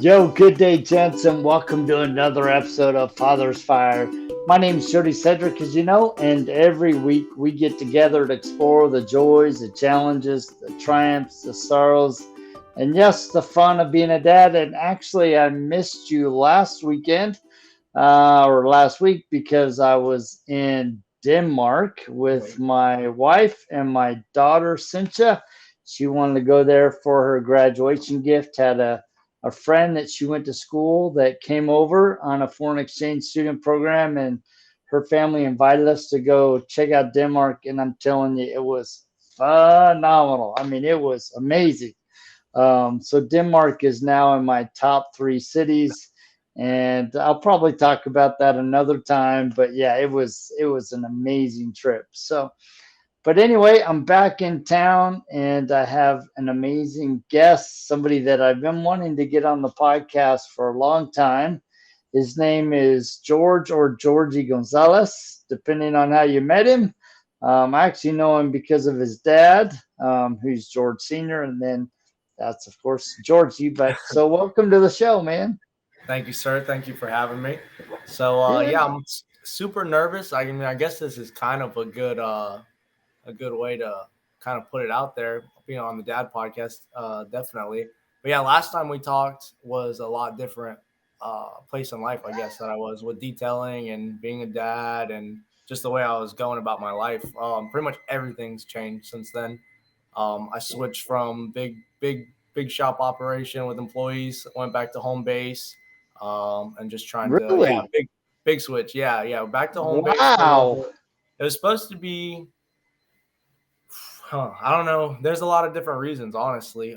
Yo, good day, gents, and welcome to another episode of Father's Fire. My name is Jody Cedric, as you know, and every week we get together to explore the joys, the challenges, the triumphs, the sorrows, and yes, the fun of being a dad. And actually, I missed you last weekend or last week because I was in Denmark with Wait. my wife and my daughter, Cynthia. She wanted to go there for her graduation gift, had a friend that she went to school that came over on a foreign exchange student program, and her family invited us to go check out Denmark. And I'm telling you, it was phenomenal. I mean, it was amazing. So Denmark is now in my top three cities, and I'll probably talk about that another time. But yeah, it was an amazing trip. So, but anyway, I'm back in town, and I have an amazing guest, somebody that I've been wanting to get on the podcast for a long time. His name is George or Georgie Gonzalez, depending on how you met him. I actually know him because of his dad, who's George Sr., and then that's, of course, Georgie. But so welcome to the show, man. Thank you, sir. Thank you for having me. So, Yeah, yeah, I'm super nervous. I mean, I guess this is kind of a good way to kind of put it out there, being on the Dad podcast, definitely. But yeah, last time we talked was a lot different place in life, I guess, that I was with detailing and being a dad and just the way I was going about my life. Pretty much everything's changed since then. I switched from big shop operation with employees, went back to home base, and just trying to really? big switch. Yeah, back to home base for a little Wow. bit. It was supposed to be. I don't know. There's a lot of different reasons, honestly.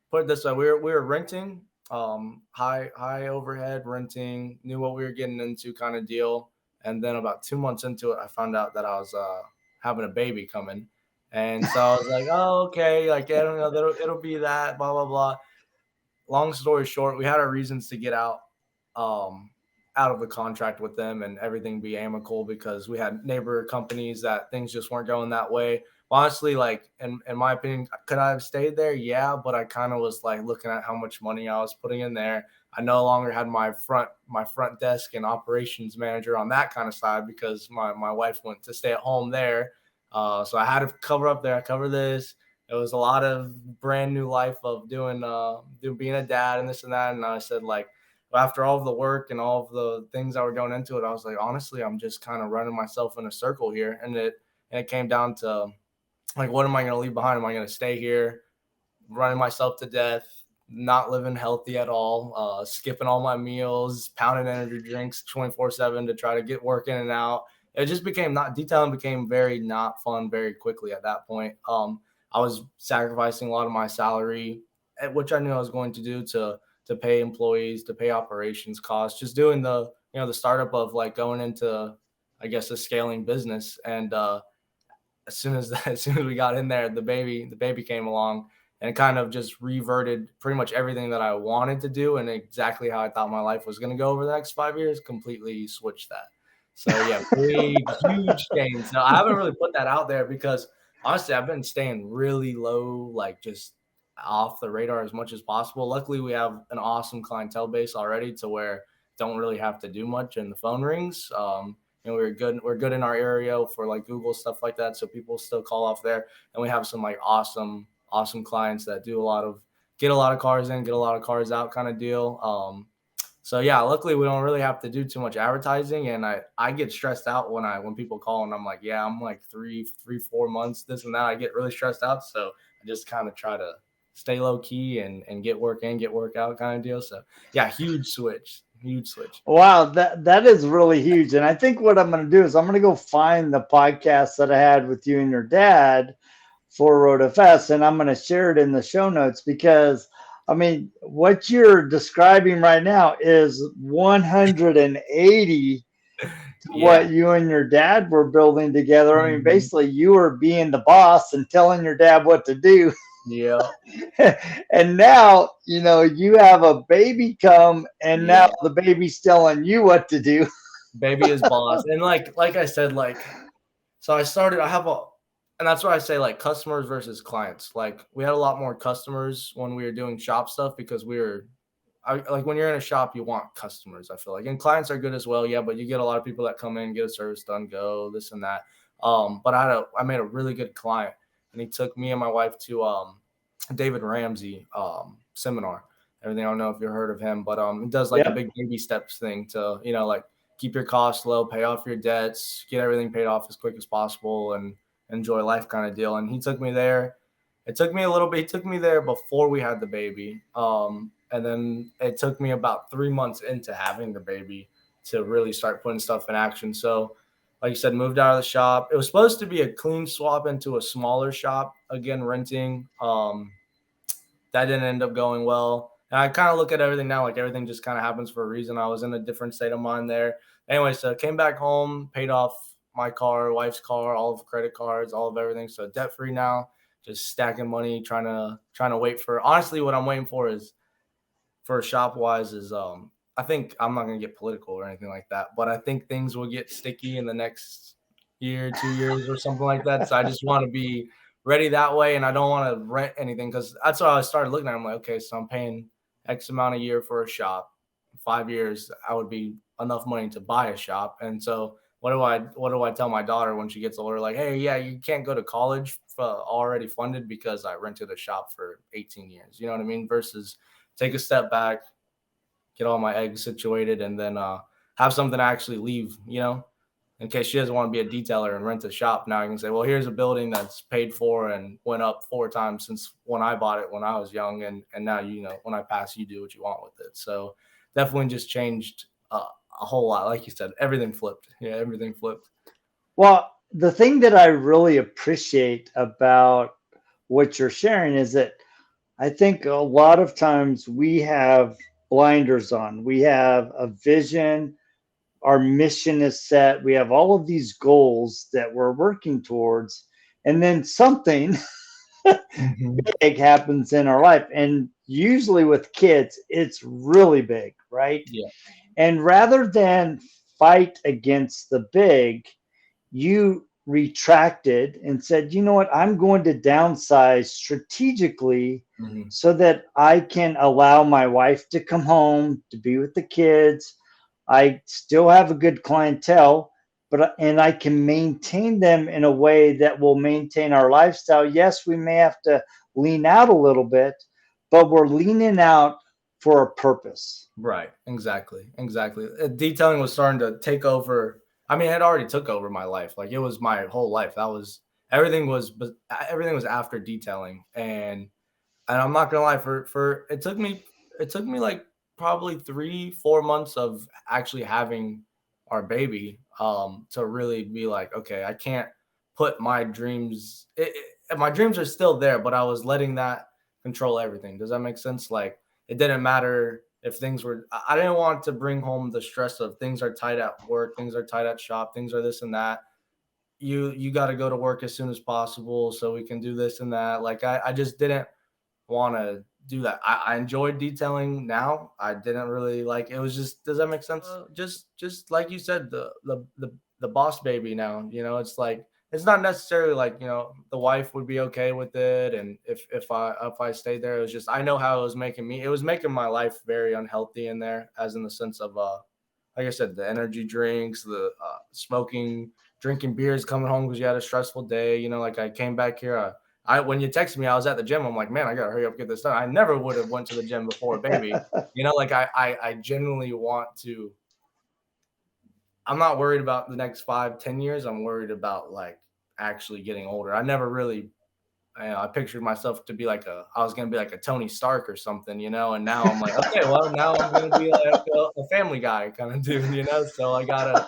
Put it this way: we were renting, high overhead renting, knew what we were getting into, kind of deal. And then about 2 months into it, I found out that I was having a baby coming, and so I was like, oh, okay, like I don't know, it'll be that, blah blah blah. Long story short, we had our reasons to get um, out of the contract with them and everything be amicable because we had neighbor companies that things just weren't going that way. Honestly, like in my opinion, could I have stayed there? Yeah, but I kind of was like looking at how much money I was putting in there. I no longer had my front desk and operations manager on that kind of side because my wife went to stay at home there. So I had to cover up there, cover this. It was a lot of brand new life of being a dad and this and that. And I said, like, after all of the work and all of the things that were going into it, I was like, honestly, I'm just kind of running myself in a circle here. And it came down to, like, what am I going to leave behind? Am I going to stay here running myself to death, not living healthy at all, skipping all my meals, pounding energy drinks 24/7 to try to get work in and out? It just became not detailing became very not fun very quickly at that point. I was sacrificing a lot of my salary, which I knew I was going to do to pay employees, to pay operations costs, just doing the startup of like going into, I guess, a scaling business. And as soon as as soon as we got in there, the baby came along and kind of just reverted pretty much everything that I wanted to do and exactly how I thought my life was going to go over the next 5 years. Completely switched that. So yeah, big huge change. So I haven't really put that out there because honestly, I've been staying really low, like just off the radar as much as possible. Luckily, we have an awesome clientele base already to where don't really have to do much and the phone rings. We're good in our area for like Google stuff like that, so people still call off there. And we have some like awesome clients that do get a lot of cars in, get a lot of cars out kind of deal. So yeah, luckily we don't really have to do too much advertising, and I get stressed out when people call and I'm like, yeah, I'm like 4 months this and that. I get really stressed out, so I just kind of try to stay low key and get work in, get work out kind of deal. So yeah, huge switch. Wow, that is really huge. And I think what I'm going to do is I'm going to go find the podcast that I had with you and your dad for Road FS, and I'm going to share it in the show notes because I mean, what you're describing right now is 180 to Yeah. what you and your dad were building together. I mean, Mhm. basically, you were being the boss and telling your dad what to do. Yeah. And now, you have a baby come, and now Yeah. the baby's telling you what to do. Baby is boss. And like I said, like so I started I have a and that's why I say like customers versus clients. Like we had a lot more customers when we were doing shop stuff because we were like when you're in a shop, you want customers. I feel like, and clients are good as well. Yeah, but you get a lot of people that come in, get a service done, go this and that. But I made a really good client, and he took me and my wife to David Ramsey seminar. Everything, I don't know if you've heard of him, but he does like a Yep. big baby steps thing to, like keep your costs low, pay off your debts, get everything paid off as quick as possible, and enjoy life kind of deal. And he took me there. It took me a little bit. He took me there before we had the baby, and then it took me about 3 months into having the baby to really start putting stuff in action. So, like you said, moved out of the shop. It was supposed to be a clean swap into a smaller shop, again renting. That didn't end up going well. And I kind of look at everything now like everything just kind of happens for a reason. I was in a different state of mind there. Anyway, so came back home, paid off my car, wife's car, all of credit cards, all of everything. So debt free now, just stacking money, trying to wait for. Honestly, what I'm waiting for is for shop wise is I think I'm not gonna get political or anything like that, but I think things will get sticky in the next year, 2 years or something like that. So I just want to be ready that way, and I don't want to rent anything because that's what I started looking at. I'm like, okay, so I'm paying X amount a year for a shop. 5 years, I would be enough money to buy a shop, and so. What do I tell my daughter when she gets older? Like, hey, yeah, you can't go to college already funded because I rented a shop for 18 years. You know what I mean? Versus take a step back, get all my eggs situated, and then have something to actually leave, in case she doesn't want to be a detailer and rent a shop. Now I can say, well, here's a building that's paid for and went up 4 times since when I bought it when I was young. And now, when I pass, you do what you want with it. So definitely just changed a whole lot. Like you said, everything flipped. Yeah, everything flipped. Well, the thing that I really appreciate about what you're sharing is that I think a lot of times we have blinders on. We have a vision, our mission is set, we have all of these goals that we're working towards, and then something Mm-hmm. big happens in our life. And usually with kids, it's really big, right? Yeah. And rather than fight against the big, you retracted and said, you know what, I'm going to downsize strategically Mm-hmm. so that I can allow my wife to come home to be with the kids. I still have a good clientele, but and I can maintain them in a way that will maintain our lifestyle. Yes, we may have to lean out a little bit, but we're leaning out for a purpose. Right. Exactly. Exactly. Detailing was starting to take over. I mean, it had already took over my life. Like it was my whole life. That was everything was, but everything was after detailing. And I'm not gonna lie, for it took me like probably 3-4 months of actually having our baby to really be like, okay, I can't put my dreams. My dreams are still there, but I was letting that control everything. Does that make sense? Like it didn't matter if things were. I didn't want to bring home the stress of things are tight at work, things are tight at shop, things are this and that. You got to go to work as soon as possible so we can do this and that. Like I just didn't want to do that. I enjoyed detailing now. I didn't really like it was just does that make sense? Just like you said, the boss baby now, it's like it's not necessarily like, the wife would be okay with it and if I stayed there, it was just I know how it was making my life very unhealthy in there as in the sense of like I said, the energy drinks, the smoking, drinking beers, coming home because you had a stressful day. Like I came back here. When you texted me, I was at the gym. I'm like, man, I gotta hurry up, get this done. I never would have went to the gym before a baby. Like I genuinely want to. I'm not worried about the next 5-10 years. I'm worried about like actually getting older. I never really I pictured myself to be like I was gonna be like a Tony Stark or something, and now I'm like, okay, well, now I'm gonna be like a Family Guy kind of dude, So I gotta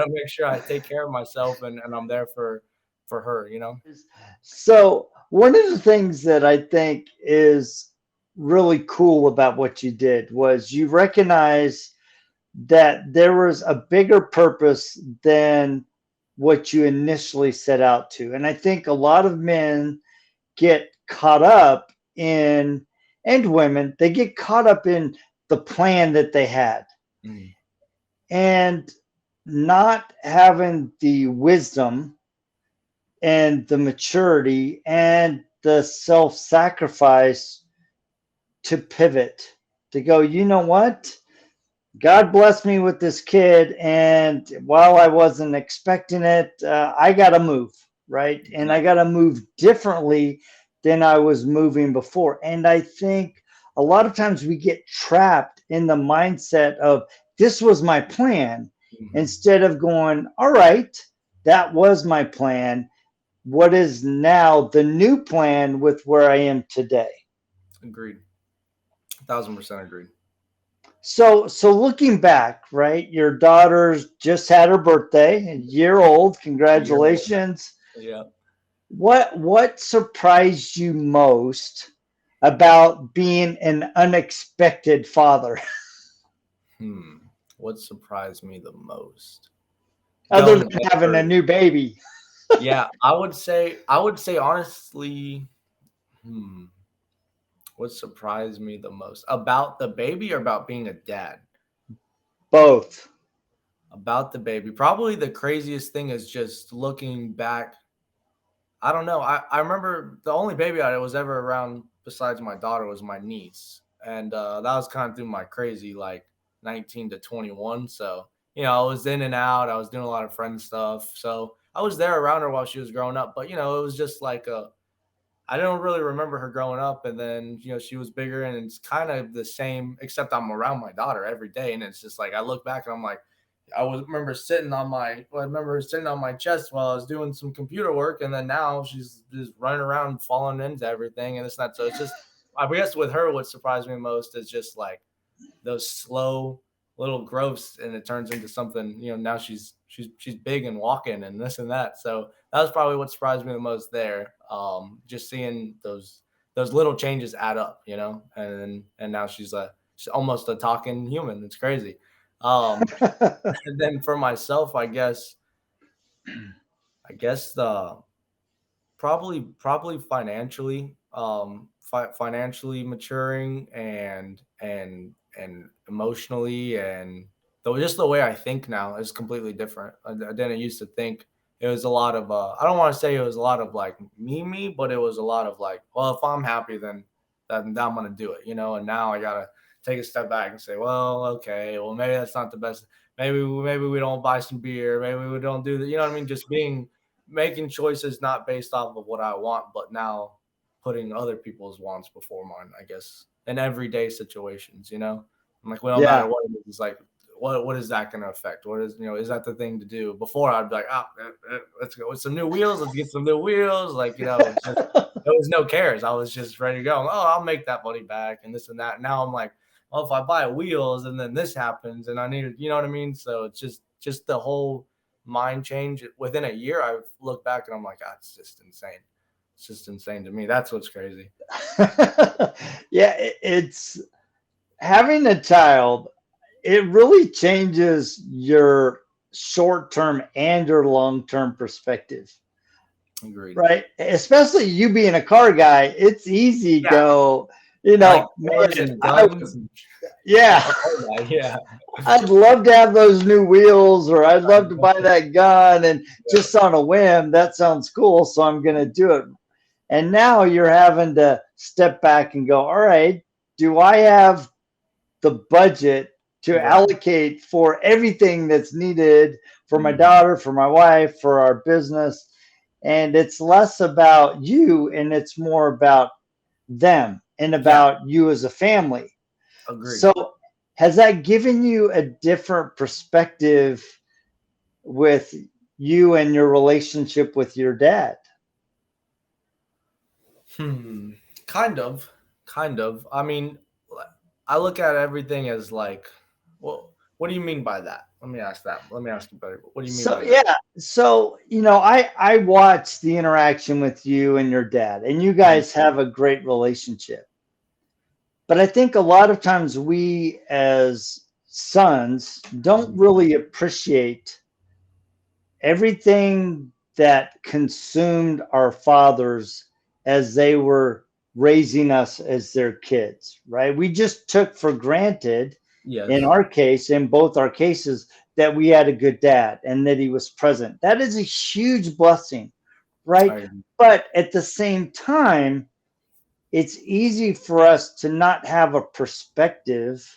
make sure I take care of myself and I'm there for her. So, one of the things that I think is really cool about what you did was you recognize that there was a bigger purpose than what you initially set out to. And I think a lot of men get caught up in, and women, they get caught up in the plan that they had Mm. and not having the wisdom and the maturity and the self sacrifice to pivot, to go, you know what? God blessed me with this kid, and while I wasn't expecting it, I got to move, right? And I got to move differently than I was moving before. And I think a lot of times we get trapped in the mindset of this was my plan Mhm. instead of going, all right, that was my plan. What is now the new plan with where I am today? Agreed. 1,000% agreed. So looking back, right? Your daughter's just had her birthday, a year old. Year old. Congratulations. Yeah. What surprised you most about being an unexpected father, Hmm. What surprised me the most? other Going a than bit having a further. new baby? Yeah, I would say honestly, hmm, what surprised me the most about the baby or about being a dad? Both. About the baby. Probably the craziest thing is just looking back. I don't know. I remember the only baby I was ever around besides my daughter was my niece. And that was kind of through my crazy like 19 to 21. So, I was in and out. I was doing a lot of friend stuff. So I was there around her while she was growing up. But, it was just like I don't really remember her growing up. And then, she was bigger and it's kind of the same, except I'm around my daughter every day. And it's just like I look back and I'm like, I remember sitting on my chest while I was doing some computer work, and then now she's just running around, falling into everything, and it's not. So it's just, I guess, with her, what surprised me most is just like those slow little growths, and it turns into something. Now she's big and walking and this and that. So that was probably what surprised me the most there. Just seeing those little changes add up, and now she's almost a talking human. It's crazy. Um, and then for myself, I guess the probably financially, financially maturing and emotionally, and though just the way I think now is completely different. I didn't used to think. It was a lot of I don't want to say it was a lot of like me, but it was a lot of like, well, if I'm happy, then I'm gonna do it, and now I gotta take a step back and say, well, okay, well, maybe that's not the best. Maybe we don't buy some beer, maybe we don't do that, you know what I mean? Just making choices not based off of what I want, but now putting other people's wants before mine, I guess, in everyday situations, I'm like, well, no matter Yeah. what it is, it's like, what is that going to affect? What is, is that the thing to do? Before I'd be like, let's go with some new wheels. Let's get some new wheels. Like, it's just, there was no cares. I was just ready to go. Oh, I'll make that money back and this and that. Now I'm like, well, if I buy wheels and then this happens and I need, you know what I mean? So it's just the whole mind change within a year. I've looked back and I'm like, ah, it's just insane. It's just insane to me. That's what's crazy. Yeah, it's having a child, it really changes your short term and your long term perspective, Agreed. right? Especially you being a car guy, it's easy to Yeah. go, I like cars man, and guns. yeah, I'm a car guy. Yeah. I'd love to have those new wheels, or I'd love to buy that gun. And just on a whim, that sounds cool. So I'm going to do it. And now you're having to step back and go, all right, do I have the budget to Right. allocate for everything that's needed for my Mhm. daughter, for my wife, for our business? And it's less about you and it's more about them and Yeah. about you as a family. Agreed. So, has that given you a different perspective with you and your relationship with your dad? Hmm. Kind of. Kind of. I mean, I look at everything as like, well, what do you mean by that? Let me ask that. Let me ask you better. What do you mean So by that? yeah, so I watched the interaction with you and your dad, and you Mhm. guys have a great relationship. But I think a lot of times we as sons don't Mhm. really appreciate everything that consumed our fathers as they were raising us as their kids, right? We just took for granted, in Yes. our case, in both our cases, that we had a good dad and that he was present. That is a huge blessing, right? I But at the same time, it's easy for us to not have a perspective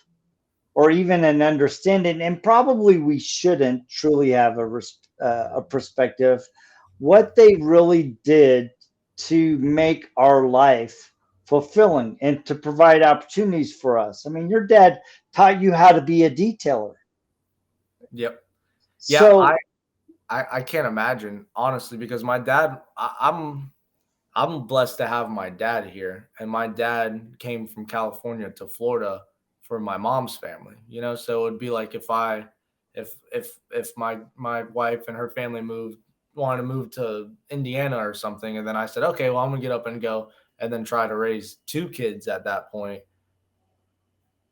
or even an understanding, and probably we shouldn't truly have a perspective, what they really did to make our life fulfilling and to provide opportunities for us. I mean, your dad taught you how to be a detailer. Yep. Yeah, So, I can't imagine honestly because my dad I'm blessed to have my dad here, and my dad came from California to Florida for my mom's family. So it'd be like if my wife and her family wanted to move to Indiana or something, and then I said, okay, well I'm gonna get up and go, and then try to raise two kids at that point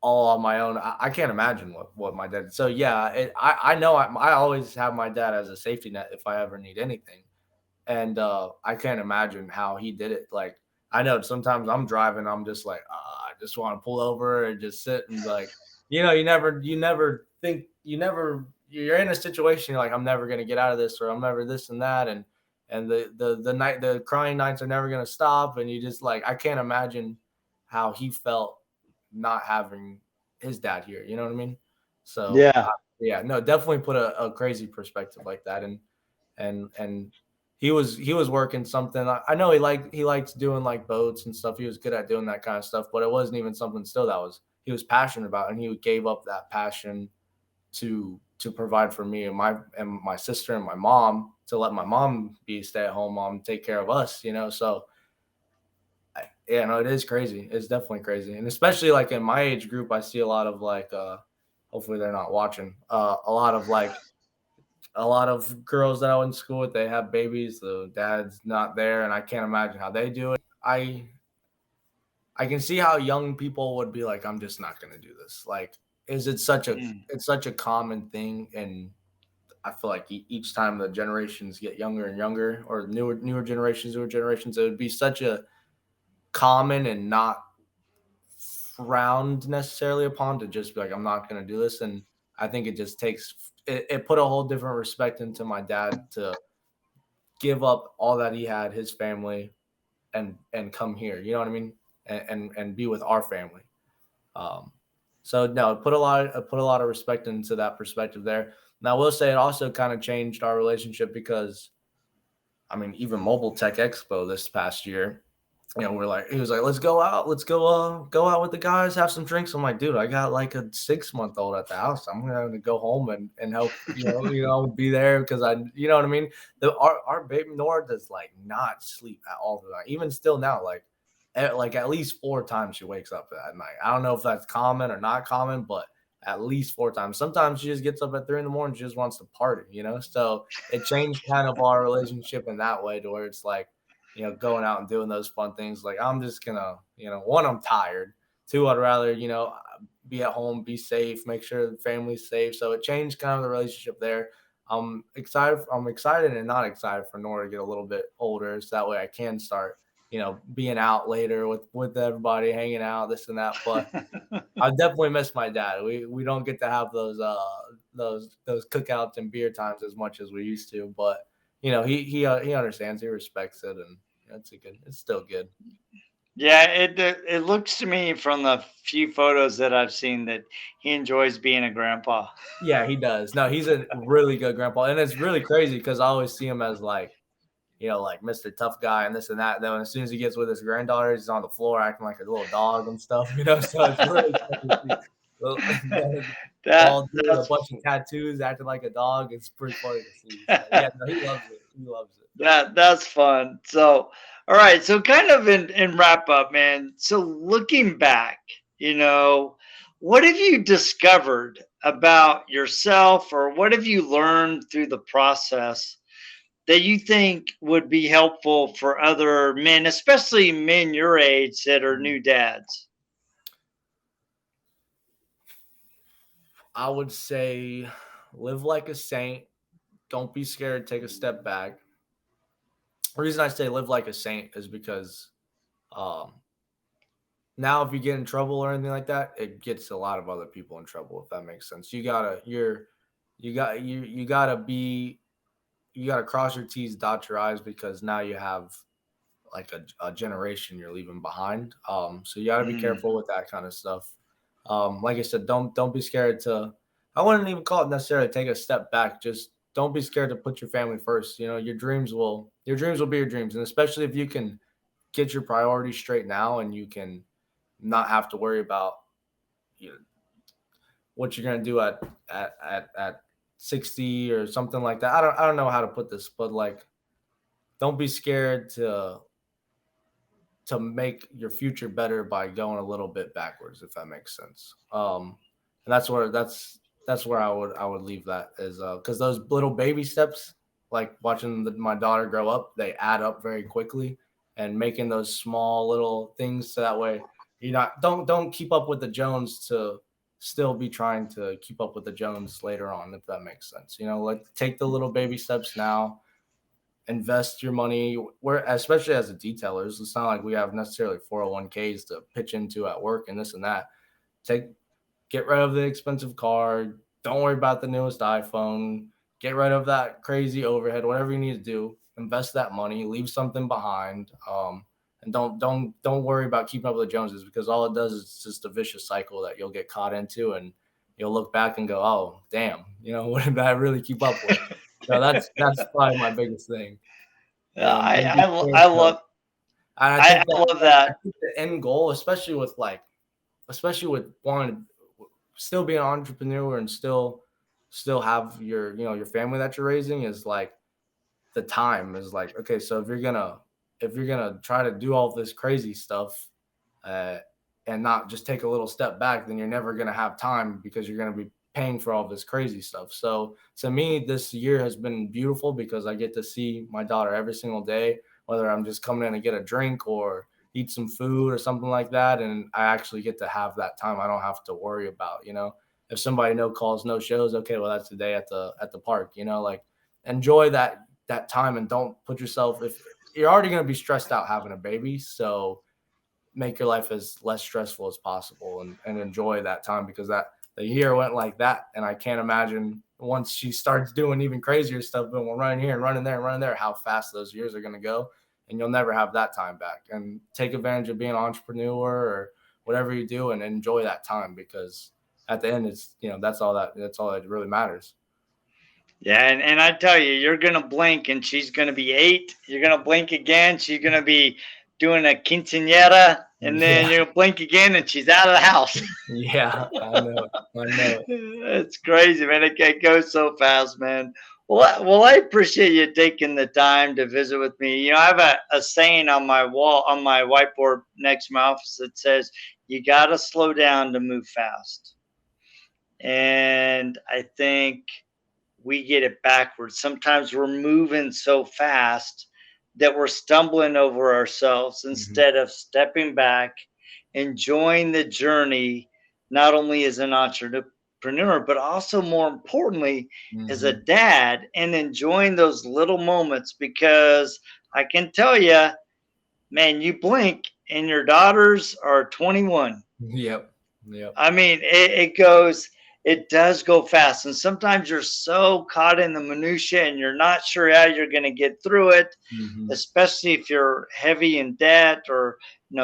all on my own. I can't imagine what my dad. So yeah, I know I always have my dad as a safety net if I ever need anything. And I can't imagine how he did it. Like I know sometimes I'm driving, I'm just like, I just want to pull over and just sit and like, you never think, you're in a situation you're like, I'm never gonna get out of this, or I'm never this and that, and the crying nights are never gonna stop, and you just like, I can't imagine how he felt not having his dad here. You know what I mean? So yeah. yeah, no, definitely put a crazy perspective like that, and he was working something. I know he likes doing like boats and stuff. He was good at doing that kind of stuff, but it wasn't even something still that was he was passionate about, and he gave up that passion to provide for me and my sister and my mom, to let my mom be a stay at home mom, take care of us. So yeah, no, it is crazy. It's definitely crazy, and especially like in my age group, I see a lot of like hopefully they're not watching a lot of girls that I went to school with, they have babies, the dad's not there, and I can't imagine how they do it. I can see how young people would be like, I'm just not gonna do this. Like, is it such a Mm. it's such a common thing, and I feel like each time the generations get younger and younger, or newer generations, it would be such a common and not frowned necessarily upon to just be like, I'm not gonna do this. And I think it just it put a whole different respect into my dad to give up all that he had, his family, and come here. You know what I mean? And be with our family. Um, so no, it put a lot of respect into that perspective there. Now I will say it also kind of changed our relationship because I mean, even Mobile Tech Expo this past year, he was like, let's go out, go out with the guys, have some drinks. I'm like, dude, I got like a 6 month old at the house. I'm gonna go home and help, be there because you know what I mean. Our baby Nora does like not sleep at all the night. Even still now, like at least 4 times she wakes up at night. I don't know if that's common or not common, but at least 4 times. Sometimes she just gets up at 3 in the morning. She just wants to party. So it changed kind of our relationship in that way to where it's like, going out and doing those fun things. Like I'm just gonna, one, I'm tired. Two, I'd rather, be at home, be safe, make sure the family's safe. So it changed kind of the relationship there. I'm excited and not excited for Nora to get a little bit older, so that way I can start, being out later with everybody, hanging out, this and that. But I definitely miss my dad. We don't get to have those cookouts and beer times as much as we used to, but he understands, he respects it, and it's still good. Yeah, it looks to me from the few photos that I've seen that he enjoys being a grandpa. Yeah, he does. No, he's a really good grandpa, and it's really crazy because I always see him as like, like Mr. Tough Guy and this and that. Then as soon as he gets with his granddaughter, he's on the floor acting like a little dog and stuff. So it's really funny to see. Well, That bald dude with a that's bunch of tattoos, acting like a dog. It's pretty funny to see. So yeah, no, he loves it. He loves it. that's fun. So, all right. So, kind of in wrap up, man. So, looking back, what have you discovered about yourself, or what have you learned through the process that you think would be helpful for other men, especially men your age that are Mm. new dads? I would say live like a saint. Don't be scared. Take a step back. The reason I say live like a saint is because um, now if you get in trouble or anything like that, it gets a lot of other people in trouble. If that makes sense, you gotta cross your T's, dot your I's, because now you have like a generation you're leaving behind. So you got to be Mm, careful with that kind of stuff. Like I said, don't be scared to. I wouldn't even call it necessarily take a step back. Just don't be scared to put your family first. You know, your dreams will be your dreams, and especially if you can get your priorities straight now, and you can not have to worry about you know, what you're gonna do at 60 or something like that. I don't know how to put this, but like, don't be scared to make your future better by going a little bit backwards, if that makes sense. And that's where I would leave that is because those little baby steps, like watching my daughter grow up, they add up very quickly, and making those small little things so that way you not don't keep up with the Jones to still be trying to keep up with the Jones later on, if that makes sense. Like take the little baby steps now, invest your money where, especially as a detailers, it's not like we have necessarily 401ks to pitch into at work and this and that. take Get rid of the expensive car, don't worry about the newest iPhone, get rid of that crazy overhead, whatever you need to do, invest that money, leave something behind. And don't worry about keeping up with the Joneses, because all it does is just a vicious cycle that you'll get caught into, and you'll look back and go, oh damn, what did I really keep up with? So that's probably my biggest thing. And I, don't be I, scared I to. love And I I think that love that. I think the end goal, especially with wanting to still be an entrepreneur and still have your family that you're raising, is like the time is like, okay, so if you're gonna try to do all this crazy stuff, uh, and not just take a little step back, then you're never gonna have time, because you're gonna be paying for all this crazy stuff. So to me, this year has been beautiful because I get to see my daughter every single day, whether I'm just coming in to get a drink or eat some food or something like that, and I actually get to have that time. I don't have to worry about, if somebody no calls, no shows, okay, well that's the day at the park, like enjoy that time, and don't put yourself, if you're already going to be stressed out having a baby, so make your life as less stressful as possible, and enjoy that time, because that the year went like that, and I can't imagine once she starts doing even crazier stuff, but we're running here and running there and running there, how fast those years are going to go, and you'll never have that time back. And take advantage of being an entrepreneur or whatever you do, and enjoy that time, because at the end, it's that's all that really matters. Yeah, and I tell you, you're gonna blink and she's gonna be 8. You're gonna blink again, she's gonna be doing a quinceañera, and then Yeah, you'll blink again and she's out of the house. yeah, I know it. It's crazy, man. It goes so fast, man. Well, I appreciate you taking the time to visit with me. I have a saying on my wall, on my whiteboard next to my office, that says, "You got to slow down to move fast." And I think we get it backwards. Sometimes we're moving so fast that we're stumbling over ourselves Hmm. instead of stepping back, enjoying the journey, not only as an entrepreneur, but also more importantly, as a Hmm. dad, and enjoying those little moments. Because I can tell you, man, you blink and your daughters are 21. Yep. Yep. I mean, it does go fast. And sometimes you're so caught in the minutia and you're not sure how you're going to get through it, Hmm. especially if you're heavy in debt, or,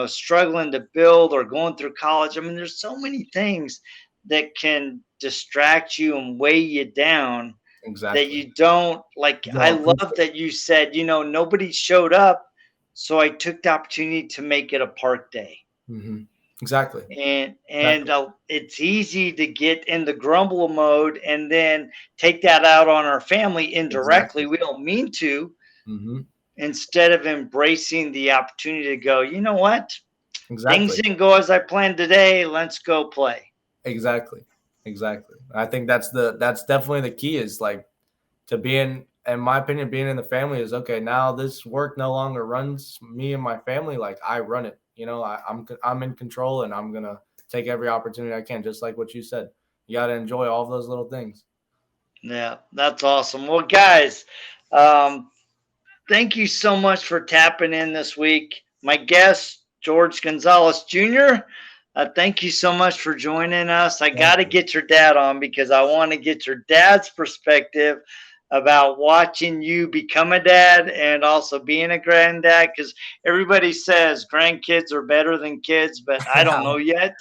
struggling to build, or going through college. I mean, there's so many things that can distract you and weigh you down, that Exactly. you don't like. You I don't love appreciate. that you said, nobody showed up. So I took the opportunity to make it a park day. Hmm. Exactly. And Exactly. it's easy to get in the grumble mode and then take that out on our family indirectly. Exactly. We don't mean to, Hmm. instead of embracing the opportunity to go, you know what? Things Exactly. didn't go as I planned today. Let's go play. Exactly. Exactly. I think that's definitely the key, is like to being, in my opinion, being in the family is okay. Now this work no longer runs me and my family. Like I run it. I'm in control, and I'm gonna take every opportunity I can. Just like what you said, you got to enjoy all of those little things. Yeah, that's awesome. Well, guys, um, thank you so much for tapping in this week. My guest, George Gonzalez Jr., thank you so much for joining us. I got Thank to you. get your dad on because I want to get your dad's perspective about watching you become a dad and also being a granddad, because everybody says grandkids are better than kids, but I don't know yet.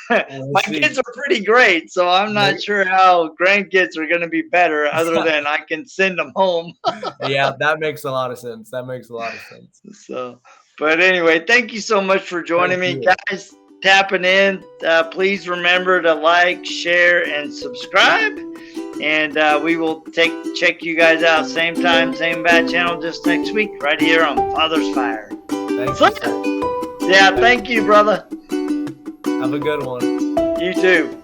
We'll My see. kids are pretty great, so I'm not sure how grandkids are going to be better other than I can send them home. Yeah, that makes a lot of sense. That makes a lot of sense. So, but anyway, thank you so much for joining Thank me, you. guys. Tapping in. Please remember to like, share, and subscribe. And we will check you guys out same time, same bad channel, just next week, right here on Father's Fire. Thank So, you, sir. yeah, thank you, brother. Have a good one. You too.